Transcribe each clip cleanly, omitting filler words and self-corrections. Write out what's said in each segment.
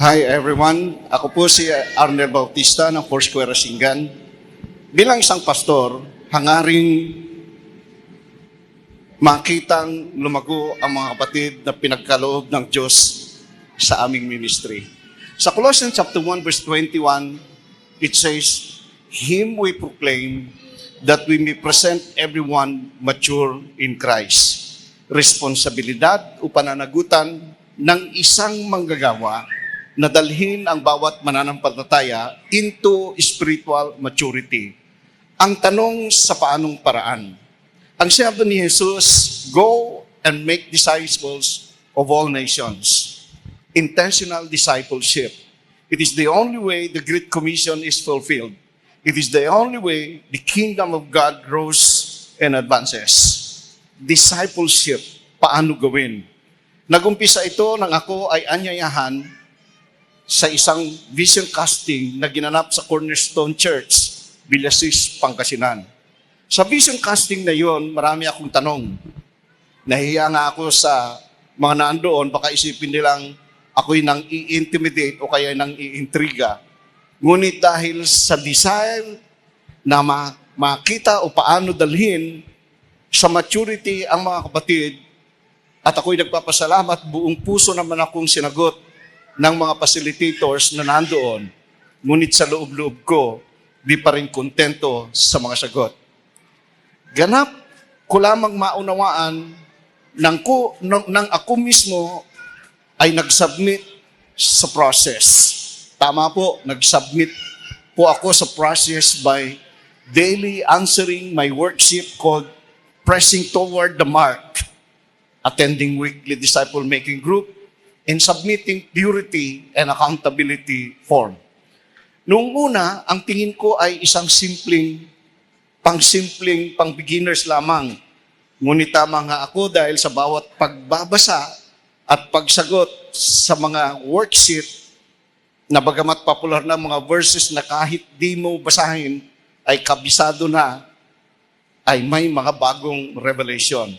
Hi everyone, ako po si Arnel Bautista ng Foursquare Rasingan. Bilang isang pastor, hangaring makitang lumago ang mga kapatid na pinagkaloob ng Diyos sa aming ministry. Sa Colossians chapter 1 verse 21, it says, "Him we proclaim that we may present everyone mature in Christ." Responsibilidad o pananagutan ng isang manggagawa na dalhin ang bawat mananampalataya into spiritual maturity. Ang tanong sa paanong paraan? Ang sinabi ni Jesus, "Go and make disciples of all nations." Intentional discipleship. It is the only way the Great Commission is fulfilled. It is the only way the kingdom of God grows and advances. Discipleship, paano gawin? Nagumpisa ito nang ako ay anyayahan sa isang vision casting na ginanap sa Cornerstone Church, Villasis, Pangasinan. Sa vision casting na yon, marami akong tanong. Nahiya nga ako sa mga nandoon, baka isipin nilang ako'y nang i-intimidate o kaya nang i-intriga. Ngunit dahil sa desire na makita o paano dalhin sa maturity ang mga kapatid, at ako'y nagpapasalamat, buong puso naman akong sinagot ng mga facilitators na nandoon. Ngunit sa loob-loob ko, di pa rin kontento sa mga sagot. Ganap ko lamang maunawaan nang ako mismo ay nag-submit sa process. Tama po, nag-submit po ako sa process by daily answering my worksheet called Pressing Toward the Mark, attending weekly disciple-making group, and submitting purity and accountability form. Noong una, ang tingin ko ay isang pang-beginners lamang. Ngunit tama nga ako dahil sa bawat pagbabasa at pagsagot sa mga worksheet na bagamat popular na mga verses na kahit di mo basahin ay kabisado na, ay may mga bagong revelation.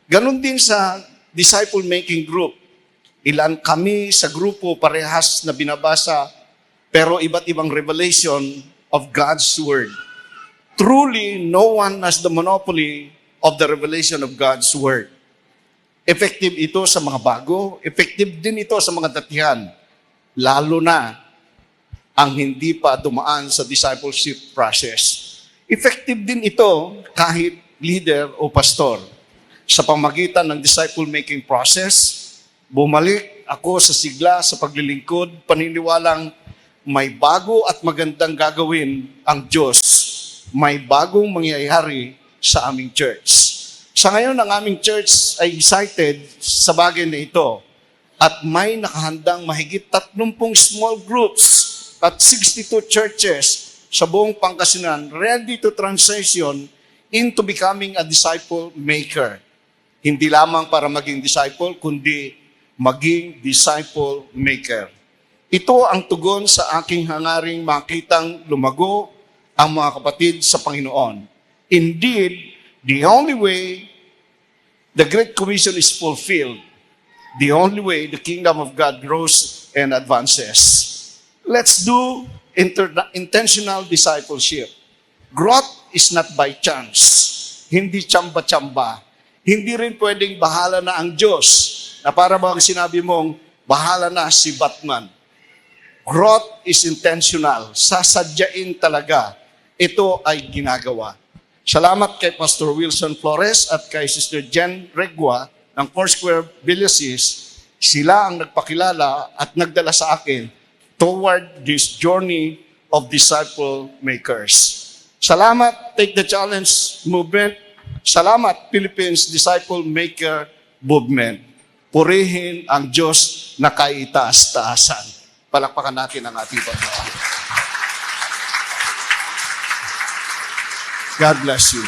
Ganon din sa disciple-making group. Ilan kami sa grupo parehas na binabasa pero iba't ibang revelation of God's Word. Truly, no one has the monopoly of the revelation of God's Word. Effective ito sa mga bago, effective din ito sa mga datihan, lalo na ang hindi pa dumaan sa discipleship process. Effective din ito kahit leader o pastor. Sa pamagitan ng disciple-making process, bumalik ako sa sigla sa paglilingkod, paniniwalang may bago at magandang gagawin ang Diyos. May bagong mangyayari sa aming church. Sa ngayon, ang aming church ay excited sa bagay na ito at may nakahandang mahigit 30 small groups at 62 churches sa buong Pangasinan ready to transition into becoming a disciple maker. Hindi lamang para maging disciple, kundi maging disciple maker. Ito ang tugon sa aking hangaring makitang lumago ang mga kapatid sa Panginoon. Indeed, the only way the Great Commission is fulfilled, the only way the kingdom of God grows and advances. Let's do intentional discipleship. Growth is not by chance. Hindi tsamba-tsamba. Hindi rin pwedeng bahala na ang Diyos na para bang sinabi mong bahala na si Batman. Growth is intentional. Sasadyain talaga. Ito ay ginagawa. Salamat kay Pastor Wilson Flores at kay Sister Jen Regua ng Foursquare Villasis. Sila ang nagpakilala at nagdala sa akin toward this journey of disciple makers. Salamat, Take the Challenge Movement. Salamat, Philippines Disciple Maker Movement. Purihin ang Diyos na kaitaas-taasan. Palakpakan natin ang ating Panginoon. God bless you.